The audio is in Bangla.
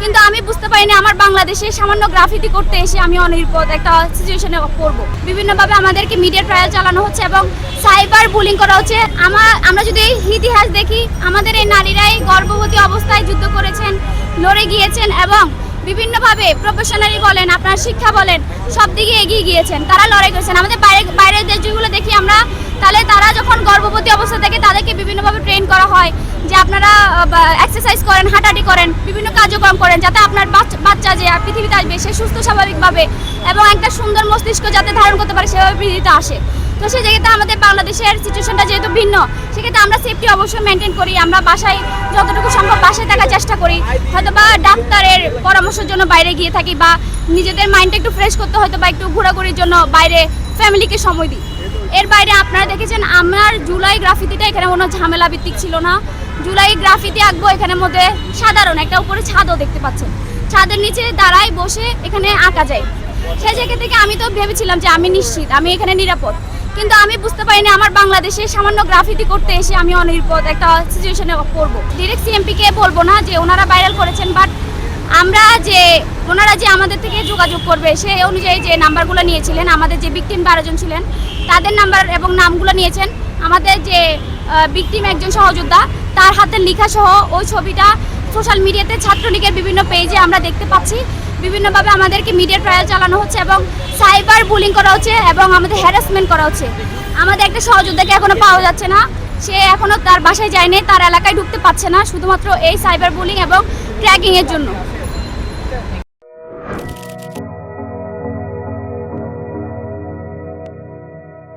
কিন্তু আমি বুঝতে পারিনি আমার বাংলাদেশে সামান্য গ্রাফিতি করতে এসে আমি অনিরাপদ একটা সিচুয়েশনে পড়বো। বিভিন্নভাবে আমাদেরকে মিডিয়া ট্রায়াল চালানো হচ্ছে এবং সাইবার বুলিং করা হচ্ছে। আমরা যদি ইতিহাস দেখি, আমাদের এই নারীরাই গর্ভবতী অবস্থায় যুদ্ধ করেছেন, লড়ে গিয়েছেন এবং বিভিন্নভাবে প্রফেশনালি বলেন, আপনার শিক্ষা বলেন, সব দিকে এগিয়ে গিয়েছেন, তারা লড়াই করেছেন। আমাদের বাইরের দেশগুলো দেখি আমরা, তাহলে তারা যখন গর্ভবতী অবস্থা থেকে তাদেরকে বিভিন্নভাবে ট্রেন করা হয় যে আপনারা এক্সারসাইজ করেন, হাঁটাহাঁটি করেন, বিভিন্ন কার্যক্রম করেন, যাতে আপনার বাচ্চা যে পৃথিবীতে আসবে সে সুস্থ স্বাভাবিকভাবে এবং একটা সুন্দর মস্তিষ্ক যাতে ধারণ করতে পারে সেভাবে পৃথিবীতে আসে। তো সেই জায়গাতে আমাদের বাংলাদেশের সিচুয়েশনটা যেহেতু ভিন্ন, সেক্ষেত্রে আমরা সেফটি অবশ্যই মেনটেন করি। আমরা বাসায় যতটুকু সম্ভব বাসায় থাকার চেষ্টা করি, হয়তো বা ডাক্তারের পরামর্শের জন্য বাইরে গিয়ে থাকি, বা নিজেদের মাইন্ডটা একটু ফ্রেশ করতে হয়তো বা একটু ঘোরাঘুরির জন্য বাইরে ফ্যামিলিকে সময় দিই। এর বাইরে আপনারা দেখেছেন আমার জুলাই গ্রাফিতিটা এখানে কোনো ঝামেলা ভিত্তিক ছিল না। জুলাই গ্রাফিতি আঁকবো এখানের মধ্যে সাধারণ একটা উপরে ছাদও দেখতে পাচ্ছেন, ছাদের নিচে দাঁড়ায় বসে এখানে আঁকা যায়। সেই জায়গা থেকে আমি তো ভেবেছিলাম যে আমি নিশ্চিত আমি এখানে নিরাপদ, কিন্তু আমি বুঝতে পারিনি আমার বাংলাদেশে সামান্য গ্রাফিতি করতে এসে আমি অনিরাপদ একটা সিচুয়েশনে পড়বো। ডিরেক্ট সিএমপিকে বলবো না যে ওনারা ভাইরাল করেছেন, বাট ওনারা যে আমাদের থেকে যোগাযোগ করবে সে অনুযায়ী যে নাম্বারগুলো নিয়েছিলেন, আমাদের যে ভিকটিম 12 জন ছিলেন তাদের নাম্বার এবং নামগুলো নিয়েছেন। আমাদের যে ভিকটিম একজন সহযোদ্ধা, তার হাতের লেখা সহ ওই ছবিটা সোশ্যাল মিডিয়াতে ছাত্রলীগের বিভিন্ন পেজে আমরা দেখতে পাচ্ছি। বিভিন্নভাবে আমাদেরকে মিডিয়া ট্রায়াল চালানো হচ্ছে এবং সাইবার বুলিং করা হচ্ছে এবং আমাদের হ্যারাসমেন্ট করা হচ্ছে। আমাদের একটা সহযোদ্ধাকে এখনো পাওয়া যাচ্ছে না, সে এখনো তার বাসায় যায়নি, তার এলাকায় ঢুকতে পারছে না, শুধুমাত্র এই সাইবার বুলিং এবং ট্র্যাকিংয়ের জন্য।